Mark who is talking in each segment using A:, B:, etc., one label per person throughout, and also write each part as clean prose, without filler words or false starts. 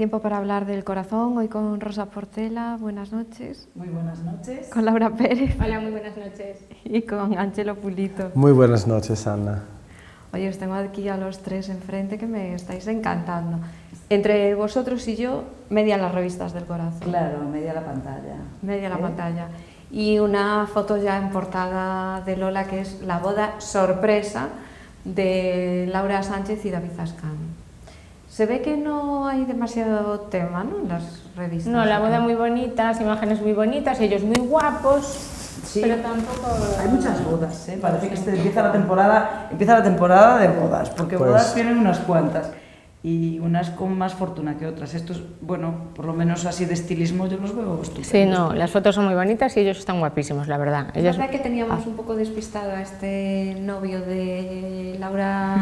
A: Tiempo para hablar del corazón, hoy con Rosa Portela, buenas noches.
B: Muy buenas noches.
A: Con Laura Pérez.
C: Hola, muy buenas noches.
A: Y con Angelo Pulito.
D: Muy buenas noches, Ana.
A: Oye, os tengo aquí a los tres enfrente que me estáis encantando. Entre vosotros y yo, media las revistas del corazón.
B: Claro, media la pantalla.
A: Media la pantalla. Y una foto ya en portada de Lola, que es la boda sorpresa de Laura Sánchez y David Zascán. Se ve que no hay demasiado tema, ¿no?, en las revistas.
C: No, la boda muy bonita, las imágenes muy bonitas, ellos muy guapos,
B: Sí.
C: pero tampoco...
B: Hay muchas bodas, ¿eh? Parece que empieza la temporada de bodas, porque
D: Pues...
B: bodas tienen unas cuantas y unas con más fortuna que otras. Estos, bueno, por lo menos así de estilismo yo los veo estupendos.
C: Sí, no, las fotos son muy bonitas y ellos están guapísimos, la verdad.
A: Es verdad que teníamos un poco despistado a este novio de Laura,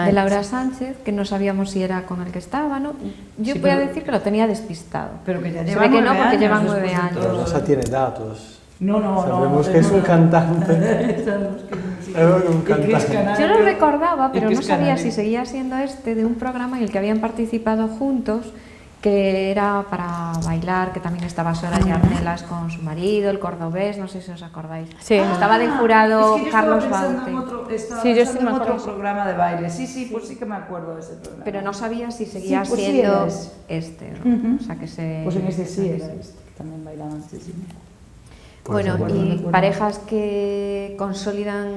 A: de Laura Sánchez, que no sabíamos si era con el que estaba, ¿no? Yo
B: Sí,
A: voy a
B: pero-
A: decir que lo tenía despistado.
B: Pero que ya
A: Se
B: lleva
A: ve que no,
B: 9
A: porque
B: años
A: llevan
B: después
A: 9
B: de
A: años.
B: todo.
D: Rosa tiene datos.
B: No.
D: Sabemos que es un cantante.
B: Sabemos que sí.
D: Sabemos que es un
B: Y que es
D: cantante.
B: canario.
A: Yo lo recordaba,
B: Y
A: pero
B: que
A: no
B: es
A: sabía
B: canario.
A: si seguía siendo este de un programa en el que habían participado juntos, que era para bailar, que también estaba Soraya Arnelas con su marido, el cordobés, no sé si os acordáis.
C: Sí.
A: Estaba de jurado
B: Es que yo
A: Carlos
B: estaba pensando en
A: Baute.
C: Sí, yo sí me
B: en otro
C: acuerdo.
B: programa de baile. Sí, pues sí que me acuerdo de ese programa.
A: Pero no sabía si seguía
B: Sí, pues sí
A: siendo
B: era ese.
A: este, ¿no? O sea que se...
B: Pues en ese sí
A: que
B: era
A: se-
B: este, que también bailaban, sí.
D: Pues
A: Bueno,
B: recuerdo,
A: y
B: recuerdo.
A: parejas que consolidan,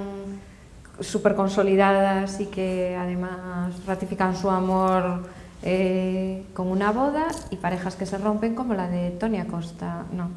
A: súper consolidadas y que además ratifican su amor con una boda, y parejas que se rompen como la de Tony Acosta, no,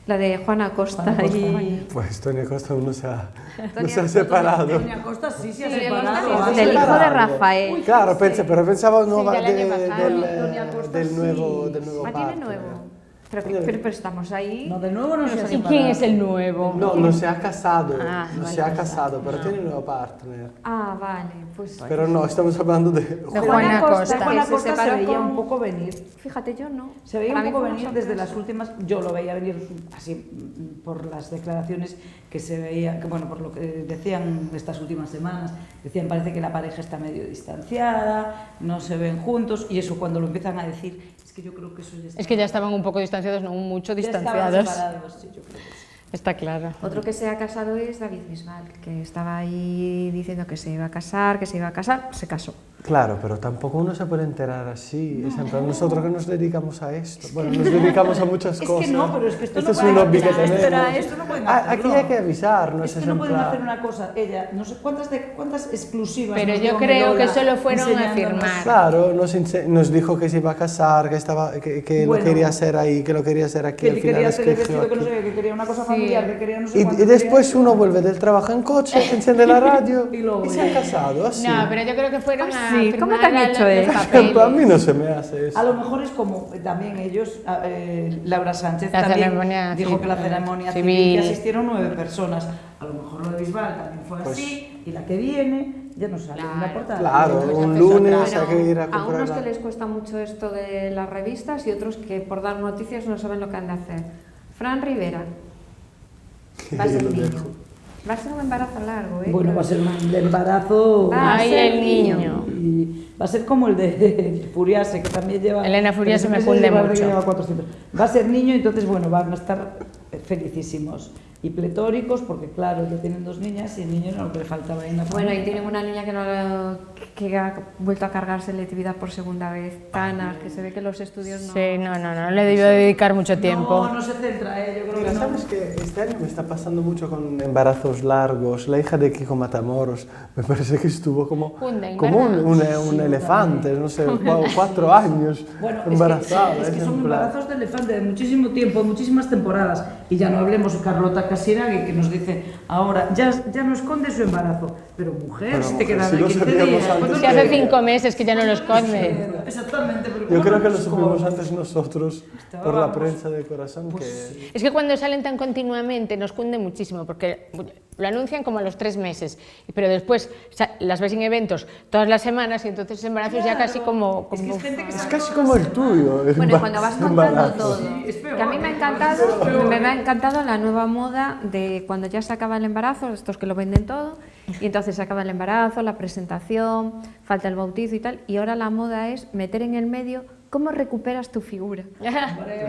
A: la de Juana Acosta
B: Juana Acosta.
A: y...
D: Pues Tony Acosta no se ha
A: Acosta,
D: separado.
B: Doña Costa sí se ha
A: Sí,
B: separado.
A: del hijo de Rafael.
D: Claro, pero pensaba
C: ya el año pasado.
B: Doña Costa
D: del
B: sí.
D: nuevo
A: Ah, tiene
D: partner.
A: nuevo. Pero estamos ahí.
B: No, de nuevo no se ha
C: ¿Y
B: separado.
C: quién es el nuevo?
D: No se ha casado,
A: Ah,
D: no
A: vale.
D: se ha casado, pero tiene un nuevo partner.
A: Ah, vale, pues...
D: Pero no, estamos hablando de
C: Juana Acosta.
B: Juana
A: que se
B: Acosta se
A: separó
B: veía
A: con-
B: un poco venir.
A: Fíjate, yo no.
B: Se veía
A: Para
B: un
A: mí
B: poco
A: fue una
B: venir desde
A: sorpresa.
B: las últimas, yo lo veía venir así por las declaraciones que se veía, que bueno, por lo que decían estas últimas semanas, decían parece que la pareja está medio distanciada, no se ven juntos, y eso cuando lo empiezan a decir, es que yo creo que eso ya está.
C: Es que ya estaban un poco distanciados, no mucho
B: ya estaban
C: distanciados.
B: separados, sí, yo creo que sí.
C: Está claro.
A: Otro que se ha casado es David Bisbal, que estaba ahí diciendo que se iba a casar, se casó.
D: Claro, pero tampoco uno se puede enterar así. Es en plan, nosotros que nos dedicamos a esto. Bueno, nos dedicamos a muchas
B: Es
D: cosas.
B: que no, pero es que esto
D: Este
B: no
D: es un hobby que
B: pueden
D: tenemos.
B: esto no pueden
D: Aquí
B: hacerlo.
D: hay que avisarnos.
B: Es que
D: es
B: no
D: en
B: pueden
D: plan-
B: hacer una cosa, ella, no sé cuántas exclusivas.
C: Pero
B: nos
C: yo
B: dio
C: creo
B: Lola
C: que solo fueron a
B: enseñándonos.
C: firmar.
D: Claro, nos dijo que se iba a casar, que
B: Bueno.
D: lo quería hacer ahí, que lo quería hacer aquí.
B: Que
D: al final
B: quería
D: es
B: hacer
D: que
B: el vestido,
D: eligió
B: que no sé
D: aquí.
B: qué, que quería una cosa familiar, que quería no sé
D: Y
B: cuánto.
D: después uno vuelve del trabajo en coche, enciende la radio
B: Y luego
D: y se ha
B: ya.
D: casado así.
C: No, pero yo creo que fueron a
A: sí,
C: firmar
A: ¿cómo te han hecho
C: los
A: eso?
C: papeles.
D: A mí no se me hace eso.
B: A lo mejor es como también ellos, Laura Sánchez
C: La
B: también
C: ceremonia
B: dijo que la
C: civil,
B: ceremonia
C: civil.
B: civil, que asistieron 9 personas. A lo mejor lo de Bisbal también fue
D: Pues-
B: así, y la que viene ya no sale en la portada.
D: Claro,
C: Entonces
D: un
C: haces
D: lunes
C: otra.
D: hay que ir a
A: A
D: comprar.
A: unos que les cuesta mucho esto de las revistas y otros que por dar noticias no saben lo que han de hacer. Fran Rivera va a ser
D: Lo
A: niño.
D: dejo.
A: Va a ser un embarazo largo, ¿eh?
B: Bueno, va a ser un embarazo.
A: Va a
C: Ay,
A: ser
C: el niño.
B: Y va a ser como el de Furiase, que también lleva.
C: Elena Furiase me
B: que
C: funde
B: lleva- que
C: mucho.
B: lleva 400. Va a ser niño, entonces, bueno, van a estar felicísimos y pletóricos, porque claro, ya tienen 2 niñas y el niño era lo que le faltaba ahí en la
A: Bueno, y
B: familia.
A: tienen una niña que ha vuelto a cargar selectividad por segunda vez, Tana, que se ve que los estudios no...
C: Sí, no le debió dedicar mucho tiempo.
B: No, no se centra, yo creo
D: Mira,
B: que no.
D: ¿sabes qué? Este año me está pasando mucho con embarazos largos. La hija de Kiko Matamoros me parece que estuvo como
C: Funden,
D: como
C: ¿verdad?
D: un elefante, no sé, 4 años
B: Bueno,
D: embarazada.
B: es que
D: en
B: son
D: plan-
B: embarazos de elefante de muchísimo tiempo, muchísimas temporadas. Y ya no hablemos de Carlota Casiraghi, que nos dice ahora, ya no esconde su embarazo. Pero mujer,
D: Pero
B: si te
D: mujer,
B: quedan
D: si lo
B: 15
D: sabíamos
B: días.
D: antes
B: ¿cuántos
C: Que hace
B: días?
C: 5 meses que ya no lo esconde.
B: Exactamente. Pero
D: Yo
B: ¿cómo
D: creo que
B: no
D: lo
B: nos
D: supimos
B: esconde?
D: antes nosotros por la
B: Estábamos-
D: prensa de corazón
B: Pues
D: que...
C: Es que cuando salen tan continuamente nos cunde muchísimo, porque lo anuncian como a los 3 meses, pero después las ves en eventos todas las semanas y entonces el embarazo es ya casi como...
B: Es que es gente que
D: Es
B: sabe
D: casi
B: todas
D: como el tuyo. el
A: Bueno, y cuando vas contando
D: embarazo.
A: todo,
B: Sí, es peor,
A: que a mí me ha encantado, me ha encantado la nueva moda de cuando ya se acaba el embarazo, estos que lo venden todo, y entonces se acaba el embarazo, la presentación, falta el bautizo y tal, y ahora la moda es meter en el medio ¿cómo recuperas tu figura?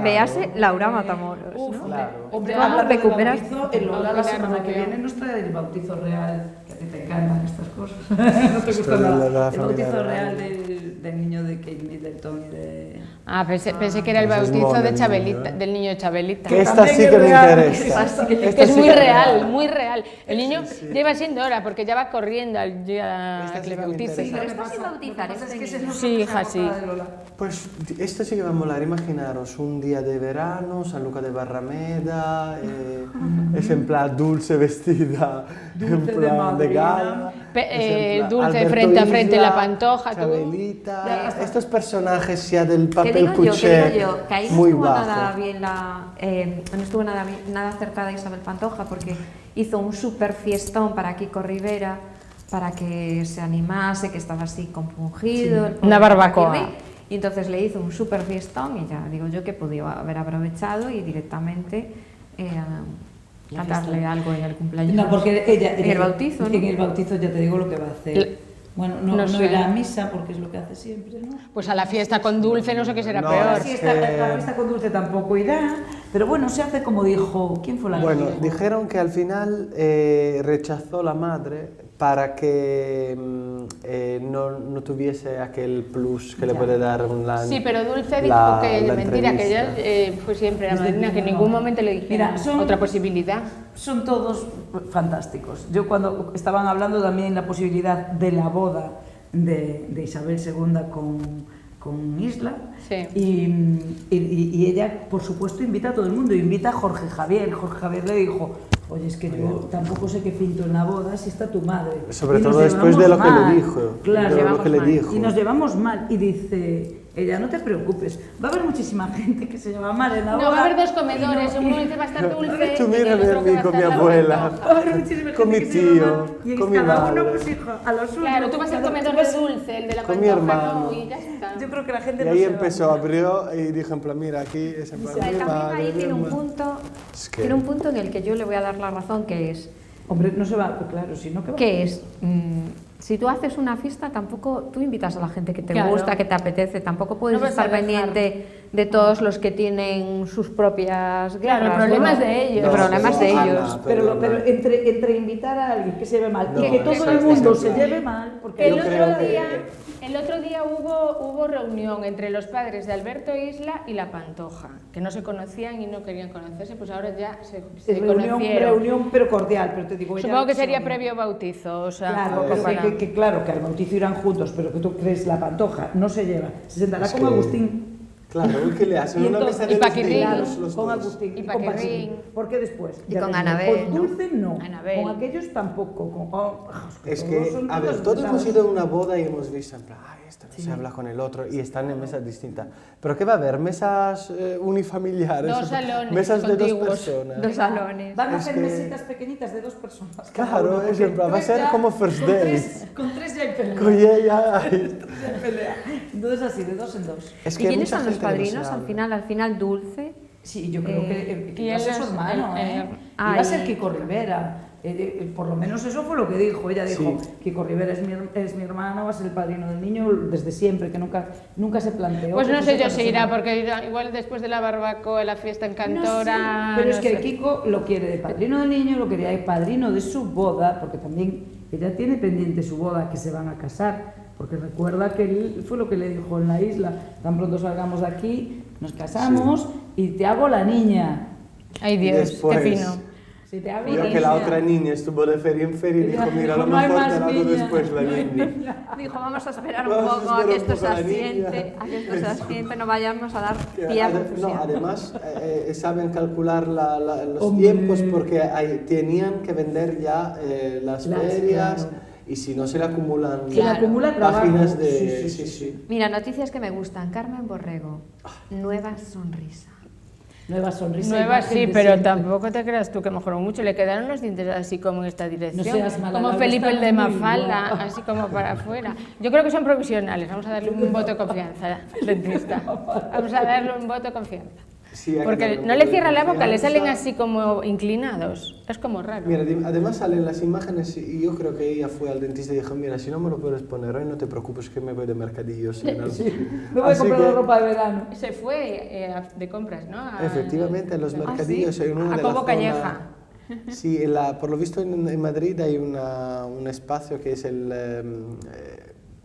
A: Véase Laura Matamoros, ¿no?
D: Claro.
B: Hombre,
A: ¿Cómo
B: hablando de
A: recuperas?
B: bautizo, en Lola la semana que viene nos trae el bautizo real, que a ti te encantan estas cosas. No te gusta nada. El bautizo real del niño de Kate Middleton y de...
C: Ah, pensé que era el
D: Pues es
C: bautizo
D: mono
C: de
D: el
C: Chabelita,
D: niño, ¿eh?
C: del niño Chabelita.
D: Que esta
B: también
D: sí
B: es
D: que me
B: real.
D: interesa.
A: Esta sí que-
C: Que es
D: sí
C: muy
D: que me
C: real,
D: interesa.
C: muy real. El niño lleva siendo hora porque ya va corriendo al día
D: Esta
C: que
D: sí
C: le
D: que me
C: bauticen.
D: interesa.
A: Pero está sin bautizar,
B: Es
A: este
B: que ese
A: niño.
B: es
C: Sí, hija, sí.
D: Pues esto sí que va a molar, imaginaros un día de verano, San Luca de Barrameda, es en plan Dulce vestida,
B: Dulce
D: en
B: de
D: plan de
B: madrina.
D: gala. es en plan
C: Dulce
D: Alberto
C: frente a frente
D: Isla,
C: la Pantoja, todo.
D: Chabelita, estos personajes ya del
A: Que
D: papel
A: digo
D: cuché,
A: yo, que ahí no
D: muy
A: estuvo nada
D: bajo.
A: bien no estuvo nada acertada Isabel Pantoja porque hizo un súper fiestón para Kiko Rivera para que se animase, que estaba así compungido. el pobre
C: Una barbacoa.
A: Paquirri, y entonces le hizo un súper fiestón y ya digo yo que podía haber aprovechado y directamente cantarle algo en el cumpleaños.
B: No, porque ella
A: en el bautizo, ¿no?
B: En el bautizo ya te digo lo que va a hacer. Bueno, no,
C: no
B: no
C: sé.
B: irá a misa porque es lo que hace siempre, ¿no?
C: Pues a la fiesta con Dulce no sé qué será
D: No,
C: peor.
B: Sí,
D: es
B: la
D: que-
B: fiesta con Dulce tampoco irá, pero bueno, se hace como dijo, ¿quién fue la
D: Bueno,
B: que dijo?
D: dijeron que al final rechazó la madre para que no tuviese aquel plus que le
B: Ya.
D: puede dar una
C: Sí, pero Dulce dijo
D: la-
C: que
D: la
C: mentira, que ella
D: entrevista.
C: fue siempre la
B: Desde
C: madrina, que en
B: niña,
C: ningún
B: no.
C: momento le dijeron
B: Mira, son-
C: otra posibilidad.
B: Son todos fantásticos. Yo cuando estaban hablando también la posibilidad de la boda de Isabel II con Isla,
C: Sí.
B: y ella, por supuesto, invita a todo el mundo, invita a Jorge Javier. Jorge Javier le dijo, oye, es que yo tampoco sé qué pinto en la boda si está tu madre.
D: Sobre
B: Y nos
D: todo después de
B: llevamos
D: lo que le
B: mal.
D: dijo,
B: Claro,
D: de lo que le dijo.
B: y nos llevamos mal. Y dice ella, no te preocupes, va a haber muchísima gente que se lleva mal en la
C: No,
B: boda.
C: va a haber dos
B: y
C: comedores,
B: no-
C: uno dice va a estar Dulce
D: Tú
C: y
D: mírame
C: el otro
D: a
C: que
D: mí
C: va a
D: con mi
C: estar la
D: abuela.
C: Pantoja.
B: Va a haber muchísima gente
D: Con mi
B: que se lleva
D: tío,
B: mal, y
D: con mi
B: cada
D: madre.
B: uno, pues hija, a lo suyo.
C: Claro, tú vas a ser comedor de Dulce, el de la
D: Con mi
C: Pantoja
D: hermano.
C: no, y ya está.
B: Yo creo que la gente
D: Y
B: no
D: ahí
B: se va
D: empezó,
B: mal.
D: abrió y dijo en plan, mira, aquí es en plan,
A: Pero
D: mi
A: también
D: madre,
A: ahí
D: mi
A: tiene un
D: hermano.
A: punto,
D: Es que-
A: tiene un punto en el que yo le voy a dar la razón, que es
B: Hombre, no se va, pues claro, si no, ¿qué va?
A: que es, si tú haces una fiesta, tampoco tú invitas a la gente que te
C: Claro.
A: gusta, que te apetece, tampoco puedes
C: No vas a
A: estar
C: dejar.
A: pendiente de todos los que tienen sus propias guerras.
C: Claro, el problema es de ellos.
A: El problema es de
D: Ana,
A: ellos.
B: Pero
D: perdona.
B: entre invitar a alguien que se lleve mal
D: No,
B: y que todo
D: eso
B: el
D: es
B: mundo se
D: ejemplar.
B: lleve mal, porque
C: El
D: Yo
C: otro,
D: creo que-
C: día, el otro día hubo reunión entre los padres de Alberto Isla y la Pantoja, que no se conocían y no querían conocerse, pues ahora ya se conocieron.
B: reunión, pero cordial, pero te digo, ella
C: Supongo que
B: se
C: sería
B: unió.
C: previo bautizo, o sea,
B: Claro,
C: un poco
B: pero
C: para...
B: claro, que al bautizo irán juntos, pero que tú crees la Pantoja no se lleva, se sentará
D: Es
B: con
D: que-
B: Agustín.
D: Claro, ¿qué le hacen? Una
B: entonces-
D: mesa
C: y
D: de
C: Paquirrín,
D: desnudos, los
B: con
D: dos.
B: Agustín
C: Y
B: y con
C: Paquirrín.
B: Paquirrín. ¿Por qué después?
A: Y
B: Ya
A: con
B: te digo,
A: Anabel,
B: con
A: ¿no?
B: Dulce no,
C: Anabel.
B: con aquellos tampoco.
D: Es
B: todos
D: que,
B: son
D: a ver,
B: todos
D: todos hemos
B: pesados.
D: ido a una boda y hemos visto en plan, ay, esto no se habla con el otro y están en mesas distintas. ¿Pero qué va a haber? ¿Mesas unifamiliares?
C: Dos salones
D: ¿Mesas de dos
C: contiguos.
D: personas?
A: Dos salones.
B: Van a
D: Es
B: hacer
D: que-
B: mesitas pequeñitas de 2 personas.
D: Claro, es en plan, va a ser como first
B: con
D: date.
B: con tres ya hay pelea.
D: Con ella, ay.
B: Ya hay pelea. Entonces así, de 2 en 2.
D: Es
A: ¿Y
D: que hay
A: quiénes
D: mucha
A: son los
D: gente que no se
A: padrinos?
D: habla.
A: Al final Dulce.
B: Sí, yo creo que
C: y
B: iba a ser
C: él
B: su
C: es
B: hermano,
C: el-
B: ¿eh?
A: Ay.
B: Iba a ser Kiko Rivera. Por lo menos eso fue lo que dijo. Ella dijo,
D: Sí.
B: Kiko Rivera es mi hermano, va a ser el padrino del niño desde siempre, que nunca se planteó.
C: Pues
B: que
C: no sé yo
B: fuese
C: si irá,
B: persona.
C: porque igual después de la barbacoa, la fiesta en
B: No sé,
C: Cantora...
B: pero
C: no
B: es que
C: sé.
B: Kiko lo quiere de padrino del niño, lo quería de padrino de su boda, porque también ella tiene pendiente su boda, que se van a casar, porque recuerda que él fue lo que le dijo en la isla, tan pronto salgamos de aquí, nos casamos y te hago la niña.
C: Ay
D: Y
C: Dios,
D: después-
C: qué fino.
B: Si te hago
D: Vio
B: la
D: que la
B: niña.
D: otra niña estuvo de feria en feria y dijo,
B: Ella
D: mira, a
B: dijo,
D: lo
B: "No hay
D: mejor
B: más
D: te la hago
B: niña".
D: después la niña.
A: Dijo, vamos a esperar un
D: Vamos a
A: poco a
D: esperar
A: que
D: un
A: esto se
D: poco a la niña.
A: asiente, a que esto se asiente, no vayamos a dar
D: Que
A: pie a
D: no,
A: confusión.
D: además saben calcular los
B: Hombre.
D: tiempos porque tenían que vender ya las ferias
B: claro.
D: y si no se le acumulan
B: Se le acumula trabajo.
D: páginas de...
B: Sí, sí,
D: Sí,
B: sí.
D: sí.
A: Mira, noticias que me gustan. Carmen Borrego, nueva sonrisa.
B: Nueva sonrisa.
C: Nueva
B: imagen
C: sí,
B: de
C: pero
B: siempre.
C: tampoco te creas tú que mejoró mucho. Le quedaron los dientes así como en esta dirección.
B: seas mala,
C: como
B: Laura,
C: Felipe el
B: está
C: de
B: muy
C: Mafalda,
B: guapa.
C: así como para afuera. Yo creo que son provisionales. Vamos a darle un voto de confianza al dentista. Vamos a darle un voto de confianza.
D: Sí, hay que
C: Porque
D: darle un
C: no
D: poco
C: le
D: de
C: cierra la boca, le
D: confianza.
C: salen así como inclinados. Es como raro.
D: Mira, además salen las imágenes y yo creo que ella fue al dentista y dijo, mira, si no me lo puedes poner hoy, no te preocupes que me voy de mercadillos.
B: Me voy a
D: Así
B: comprar
D: que,
B: la ropa de verano.
C: Se fue de compras, ¿no?
D: efectivamente, en los mercadillos hay una
C: A
D: de
C: Cobo
D: la
C: Calleja.
D: Sí, por lo visto en Madrid hay un espacio que es el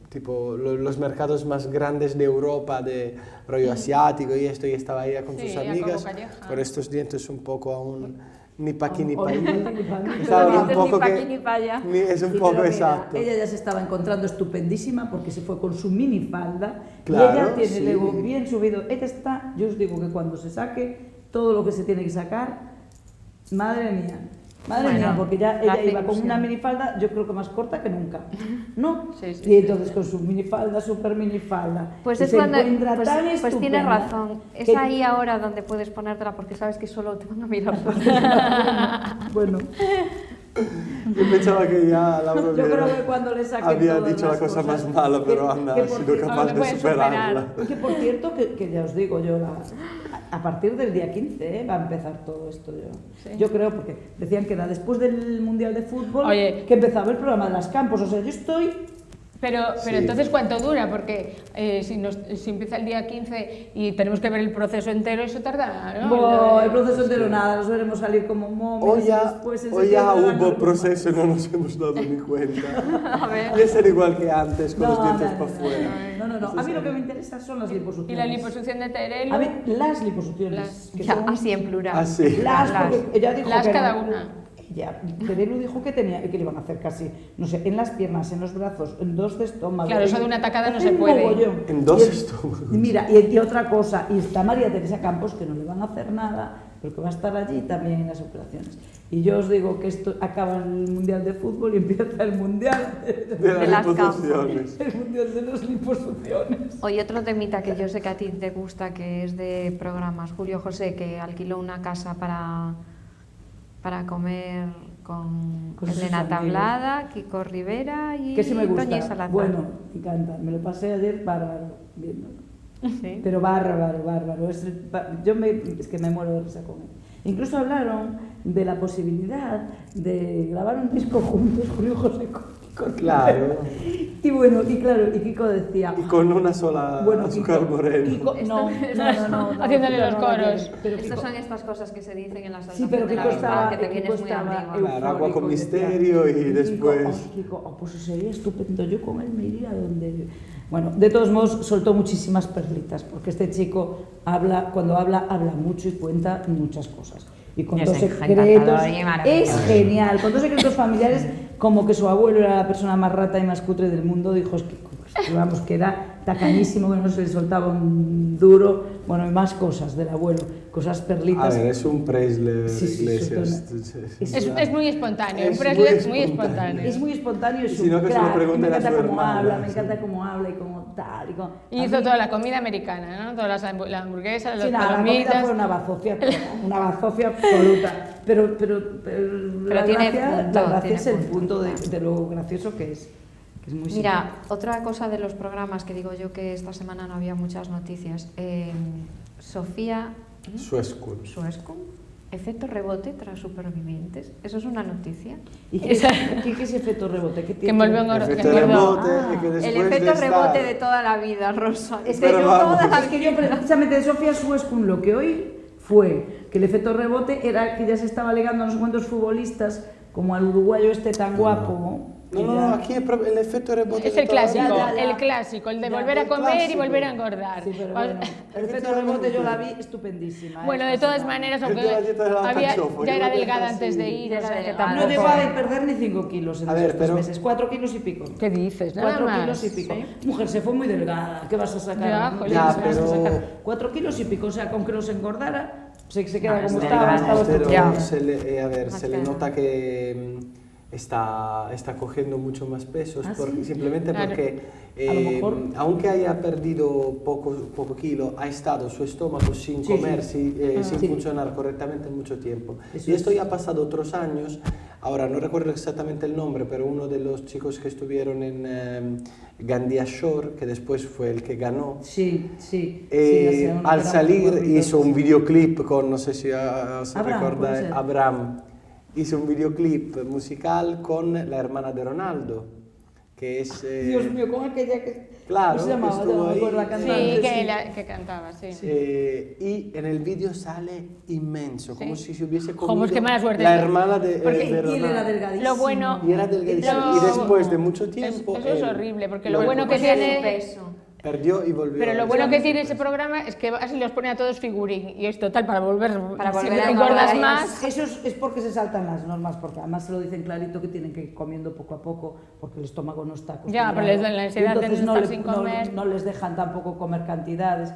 D: tipo los mercados más grandes de Europa de rollo asiático y esto, y estaba ella con
C: Sí,
D: sus
C: a Cobo
D: amigas
C: Calleja.
D: con estos dientes un poco aún ni pa' aquí ni pa'
B: Ni
D: allí.
B: pa' aquí ni pa' allí.
D: Estaban un
A: Ni
D: poco
A: pa'
D: que
A: aquí ni pa' allá.
D: es un
B: Sí,
D: poco
B: pero mira,
D: exacto.
B: ella ya se estaba encontrando estupendísima porque se fue con su minifalda
D: Claro,
B: y ella tiene
D: sí.
B: el ego bien subido. Ella está, yo os digo que cuando se saque todo lo que se tiene que sacar, madre mía,
A: Bueno,
B: porque ya
A: la
B: ella
A: hace
B: iba con
A: ilusión.
B: una minifalda, yo creo que más corta que nunca, ¿no?
C: Sí, sí,
B: y entonces con su minifalda, super minifalda,
A: Pues
B: y
A: es
B: se
A: cuando,
B: encuentra
A: pues,
B: tan
A: pues tienes
B: estupenda
A: razón, es
B: que-
A: ahí ahora donde puedes ponértela porque sabes que solo te van a mirar.
B: Bueno,
D: Yo pensaba que ya Laura
B: yo creo
D: hubiera-
B: que cuando le saquen
D: había
B: todas
D: dicho la
B: las
D: cosa
B: cosas,
D: más mala, pero Ana
B: que
D: ha
B: por
D: sido
B: cierto-
D: capaz
C: no
D: de
C: puedes superar.
D: superarla.
B: Que por cierto, que ya os digo yo, a partir del día 15 va a empezar todo esto yo.
C: Sí.
B: Yo creo, porque decían que era después del Mundial de Fútbol
C: Oye.
B: que empezaba el programa de las campos. O sea, yo estoy...
C: Pero
D: Sí.
C: entonces, ¿cuánto dura? Porque si empieza el día 15 y tenemos que ver el proceso entero, eso tarda, ¿no?
B: Bo, el proceso entero nada, nos veremos salir como momias.
D: Hoy ya,
B: después en
D: hoy ya
B: septiembre van
D: hubo
B: a-
D: proceso y no nos hemos dado ni cuenta.
A: A ver.
D: Y es ser igual que antes, con
B: No,
D: los dientes
B: no,
D: para
B: no,
D: afuera.
B: no. A mí lo que me interesa son las liposucciones.
C: Y la liposucción de Terelo,
B: A mí, las liposucciones.
C: Las-
B: que
A: Ya,
B: son-
A: así en plural.
D: Así.
B: Las,
A: Las.
B: porque ella dijo
C: las
B: que
C: cada
B: eran-
C: una.
B: Ella, Terelu dijo que le iban a hacer casi, no sé, en las piernas, en los brazos, en dos de estómago.
C: Claro, eso de una tacada no
B: Hace
C: se
B: un
C: puede.
B: mogollón.
D: En dos
B: Y
D: estómagos.
B: y mira, y otra cosa, y está María Teresa Campos, que no le van a hacer nada, pero que va a estar allí también en las operaciones. Y yo os digo que esto acaba el Mundial de Fútbol y empieza el Mundial
D: De
A: las
D: las liposucciones.
B: el Mundial de las liposucciones.
A: Hoy otro temita que yo sé que a ti te gusta, que es de programas. Julio José, que alquiló una casa para comer con
B: Con sus
A: Elena
B: amigos.
A: Tablada, Kiko Rivera y
B: Que sí me gusta.
A: Toñi Salazar.
B: Bueno, me encanta. Me lo pasé ayer bárbaro viéndolo.
A: Sí.
B: Pero bárbaro. Es que me muero de risa con él. Incluso hablaron de la posibilidad de grabar un disco juntos, Julio José con Kiko Rivera.
D: Claro.
B: Y bueno, y Kiko decía...
D: Y con una sola
B: Bueno,
D: azúcar
B: Kiko,
D: moreno.
B: Kiko, no,
C: Haciéndole
B: Kiko
C: los
B: no,
C: coros.
B: pero
A: Estas
B: Kiko-
A: son estas cosas que se dicen en la salsa
B: Sí, pero
A: de la
B: Kiko
A: amistad,
B: estaba,
A: que te vienes
B: Kiko
A: muy
B: estaba
A: amigo.
D: Claro, agua con
B: eufórico, decía-
D: misterio y después-
B: Kiko, pues sería estupendo, yo con él me iría donde... Bueno, de todos modos, soltó muchísimas perlitas, porque este chico cuando habla mucho y cuenta muchas cosas. Y con
A: Es
B: dos secretos,
A: encantador y maravilloso.
B: es genial, con dos secretos familiares, como que su abuelo era la persona más rata y más cutre del mundo, dijo, es que vamos, que era tacañísimo, que no se le soltaba un duro, bueno, y más cosas del abuelo, cosas
D: A
B: perlitas.
D: ver, es un Presley
B: Sí, sí,
D: Iglesias.
C: Es muy espontáneo,
D: Es
C: un Presley
D: muy
C: es muy espontáneo.
B: Es muy espontáneo, es
D: Y si no,
B: un
D: que se lo
B: crack,
D: pregunten
B: me
D: a
B: encanta
D: su
B: cómo
D: hermana,
B: habla, me
D: sí.
B: encanta cómo habla y cómo tal.
C: Y
B: a
C: hizo
B: mí-
C: toda la comida americana, ¿no? Todas la hamburguesa, las
B: Sí, nada, la comida
C: palomitas.
B: fue una bazofia absoluta. Pero la
A: tiene
B: gracia,
A: punto,
B: la gracia
A: tiene
B: es el
A: punto.
B: punto de lo gracioso que es muy
A: Mira, otra cosa de los programas que digo yo que esta semana no había muchas noticias. Sofía
D: Suescun.
A: Suescun, efecto rebote tras Supervivientes. ¿Eso es una noticia?
B: ¿Y qué es ese efecto rebote? ¿Qué
C: Que
B: tiene?
C: envolvió en oro.
D: Efecto
C: que engordó.
D: rebote, y que
A: El
D: después
A: efecto
D: de estar-
A: rebote de toda la vida, Rosa.
B: Es que
D: Pero
B: yo
D: vamos.
B: es que yo precisamente de Sofía Suescun lo que oí fue que el efecto rebote era que ya se estaba alegando a no sé cuántos futbolistas, como al uruguayo este tan guapo.
D: No,
B: que
D: no,
B: ya-
D: aquí el efecto rebote
C: Es
D: de
C: el
D: toda la
C: clásico,
D: vida.
B: Ya.
C: el clásico, el de
B: Ya,
C: volver a
D: el
C: comer y
D: clásico.
C: volver a engordar.
B: Sí, pero bueno, el efecto rebote yo la vi estupendísima.
C: Bueno, de todas maneras,
D: El
C: aunque
D: de la dieta de la
C: había,
D: cachofo,
C: ya
D: yo
C: era
D: creo que
C: delgada
D: es
C: antes de
D: así.
C: ir,
A: Yo
C: o sea,
A: sé
C: que
A: que
C: tampoco...
B: No llegó a perder ni 5 kilos en
D: A ver,
B: esos
D: pero-
B: 3 meses, 4 kilos y pico.
C: ¿Qué dices? Nada
B: 4
C: más.
B: kilos y pico. Mujer, se fue muy delgada. ¿Qué vas a sacar?
C: Ya,
B: ¿Qué
C: jolín,
B: vas a
D: pero-
B: sacar? 4 kilos y pico. O sea, con que los engordara, se queda
A: Ah,
B: como
A: es
B: estaba.
A: delgada,
B: Estaba
A: es
B: estupenda.
A: delgada.
D: A ver, se le nota que está cogiendo mucho más pesos,
B: ¿Sí?
D: simplemente
C: Claro.
D: porque
B: A lo mejor.
D: aunque haya perdido poco kilo, ha estado su estómago sin comer, sin
B: Sí.
D: funcionar correctamente mucho tiempo.
B: Eso
D: Y esto
B: es.
D: ya ha pasado otros años. Ahora no recuerdo exactamente el nombre, pero uno de los chicos que estuvieron en Gandia Shore, que después fue el que ganó,
B: Sí, sí.
D: al salir hizo un videoclip con, no sé si se
B: Abraham,
D: recuerda,
B: puede ser.
D: Abraham. Hizo un videoclip musical con la hermana de Ronaldo, que es...
B: Dios mío, con aquella que...
D: Claro,
B: ¿cómo se llamaba?
D: estuvo
B: No me
D: ahí.
B: acuerdo la
C: Sí,
B: cantante.
C: que cantaba, sí.
D: y en el vídeo sale inmenso, como si se hubiese
C: Como
D: comido
C: es que mala suerte.
D: la hermana de
C: Porque-
D: de
B: Y él
D: Ronaldo.
B: era delgadísimo.
C: Lo bueno...
D: Y era delgadísimo.
C: Lo-
D: Y después de mucho tiempo...
C: Eso es
D: él
C: horrible, porque
D: lo
C: lo bueno que
D: recuperó.
C: tiene...
A: peso.
D: Perdió y volvió.
C: Pero lo
D: a
C: bueno
D: estar
C: que
D: en
C: tiene
D: su
C: ese
D: peso.
C: programa es que así los pone a todos figurín. Y es total, para volver
A: a
C: si
A: engordar
C: engordas
A: ahí
C: más...
B: Eso es porque se saltan las normas, porque además se lo dicen clarito que tienen que ir comiendo poco a poco, porque el estómago no está acostumbrado.
C: Ya, pero les dan la ansiedad de
B: Y entonces
C: no estar sin comer.
B: no les dejan tampoco comer cantidades.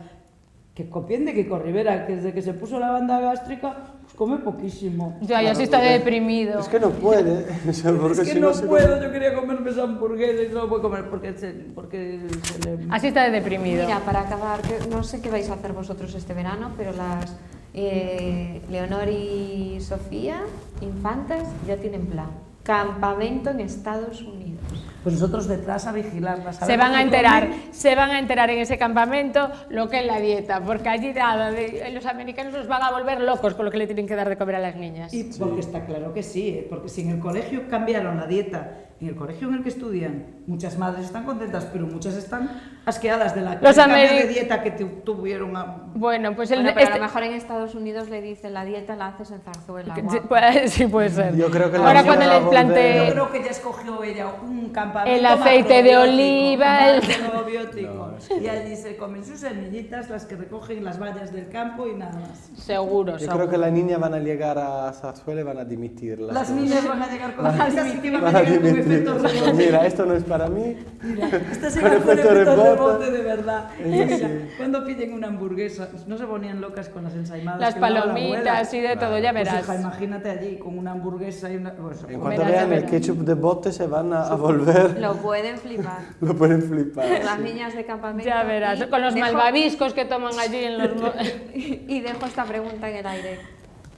B: Que copien de Kiko Rivera, que desde que se puso la banda gástrica, pues come poquísimo.
C: Ya, y así está de deprimido.
D: Es que no puede. O sea, porque
B: Es que
D: si
B: no
D: se
B: puedo,
D: come-
B: yo quería comerme esa hamburguesa y no lo puedo comer porque se le...
C: Así está de deprimido.
A: Mira, para acabar, no sé qué vais a hacer vosotros este verano, pero las Leonor y Sofía, infantas, ya tienen plan. Campamento en Estados Unidos.
B: Pues nosotros detrás a vigilarlas.
C: Se van a enterar en ese campamento lo que es la dieta, porque allí nada, los americanos los van a volver locos con lo que le tienen que dar de comer a las niñas.
B: Y porque está claro que sí, porque si en el colegio cambiaron la dieta, en el colegio en el que estudian, muchas madres están contentas, pero muchas están asqueadas de la
C: Los
B: del cambio
C: ameri-
B: de dieta que tuvieron.
C: Bueno, pues
A: Bueno, pero a lo mejor en Estados Unidos le dicen la dieta la haces en zarzuela. guapa.
C: sí puede ser.
D: Yo creo que la
C: Ahora
D: niña
C: cuando
D: va a
C: les
D: volver-
C: plantee
B: Yo creo que ya escogió ella un campamento
C: El aceite de oliva, el-
B: probiótico. Y allí se comen sus semillitas, las que recogen las vallas del campo y nada más.
C: seguro,
D: Yo creo que las niñas van a llegar a Zarzuela y van a dimitirla.
B: Las niñas van a llegar con
D: Van a
B: estas sí que van
D: Van
B: a
D: a
B: llegar con
D: dimitir.
B: efectos rebote.
D: Mira, esto no es para mí.
B: Mira, estas
D: Con
B: llegan con
D: efecto
B: efectos
D: rebote.
B: rebote de verdad.
D: Sí.
B: Mira, cuando piden una hamburguesa, no se ponían locas con las ensaimadas.
C: las
B: que le daba la
C: palomitas
B: abuela.
C: y de todo, ya
B: Pues
C: verás.
B: hija, imagínate allí con una hamburguesa y una... Pues,
D: En
C: Verás,
D: cuanto
C: ya
D: vean el
C: verás.
D: ketchup de bote se van a volver,
A: Lo pueden flipar.
D: lo pueden flipar.
A: Las
D: sí.
A: niñas de campamento.
C: Ya verás,
A: Y
C: con los
A: dejo-
C: malvaviscos que toman allí en los...
A: Y dejo esta pregunta en el aire.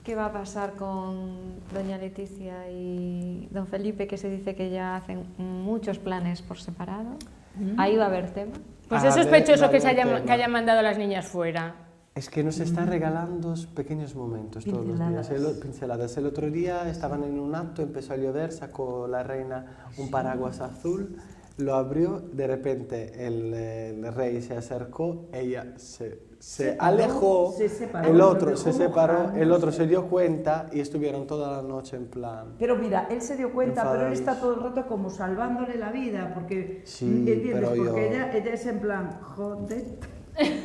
A: ¿Qué va a pasar con doña Leticia y don Felipe, que se dice que ya hacen muchos planes por separado? Ahí va a haber tema.
C: Pues
D: A
C: es
D: ver,
C: sospechoso
D: va
C: que,
D: a haber
C: que
D: tema.
C: hayan mandado a las niñas fuera.
D: Es que nos están regalando pequeños momentos todos los días. Pinceladas. El otro día estaban en un acto, empezó a llover, sacó la reina un paraguas azul, lo abrió, de repente el rey se acercó, ella se alejó,
B: se separó,
D: el
B: lo
D: otro
B: dejó
D: se separó,
B: mojado.
D: el otro se dio cuenta y estuvieron toda la noche en plan.
B: Pero mira, él se dio cuenta, pero él
D: Enfadados.
B: está todo el rato como salvándole la vida, porque,
D: Sí,
B: ¿entiendes?
D: pero yo-
B: Porque ella es en plan, joder,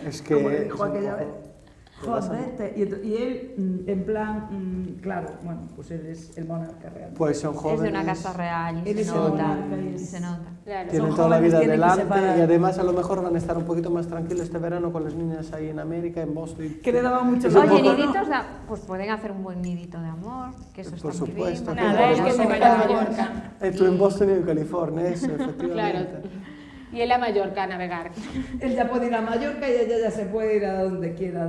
D: Es que
B: como le dijo
D: es un
B: aquella
D: poco-
B: vez. Jodete. Y él, en plan, claro, bueno, pues él es el monarca real.
D: Pues son jóvenes.
A: Es de una casa real y
B: Él
A: se
B: es el
A: nota.
B: monarca y
A: Y
B: es-
A: se nota.
C: Claro.
D: Tienen
B: Son
D: toda la
B: jóvenes,
D: vida
B: tienen que
D: delante
B: separar.
D: y además a lo mejor van a estar un poquito más tranquilos este verano con las niñas ahí en América, en Boston.
B: Que le daba mucho
D: Es un
A: Oye,
D: poco-
A: niditos, pues pueden hacer un buen nidito de amor, que eso
D: Por
A: está muy
D: supuesto.
A: bien.
C: Nada, es que se vaya a Mallorca.
D: Tú en Boston y en California, eso, efectivamente.
C: Claro. Y él a Mallorca a navegar.
B: Él ya puede ir a Mallorca y ella ya se puede ir a donde quiera, a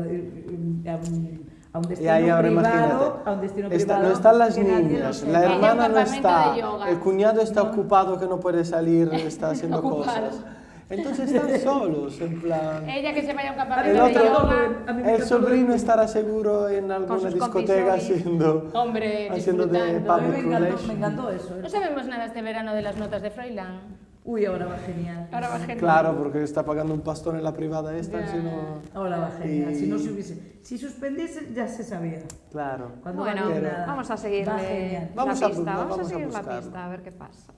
B: un
D: Y
B: destino
D: ahí ahora
B: privado,
D: imagínate,
B: a un destino
D: no
B: privado.
D: están las
B: que nadie lo
D: niñas,
B: sepa.
D: la
C: Ella un
D: hermana no
C: campamento
D: está,
C: de yoga.
D: el cuñado está ocupado que no puede salir, está haciendo
C: Ocupado.
D: cosas. Entonces están solos, en plan.
C: Ella que se vaya a un
B: A mí
C: campamento
B: me
D: El
C: de
B: encantó
C: yoga.
B: lo de- a mí me
D: El
B: encantó lo de-
D: sobrino estará seguro en alguna
A: sus
D: discoteca
A: compis
D: haciendo,
C: Hombre,
D: haciendo de
C: disfrutando.
B: A mí
D: public
B: me
D: relation.
B: encantó eso.
C: No sabemos nada este verano de las notas de Froilán.
B: Uy, ahora va genial.
C: Ahora va genial.
D: Claro, porque está pagando un pastón en la privada esta,
C: Ya.
D: si no...
B: Ahora va genial.
D: Y-
B: Si no se hubiese... Si suspendiese, ya se sabía.
D: Claro.
B: Cuando
A: Bueno,
B: va bien nada.
A: vamos a
B: Va
A: seguirle
B: genial.
A: la
D: Vamos a-
A: pista, vamos a
D: vamos a
A: seguir la
D: buscarlo.
A: pista, a ver qué pasa.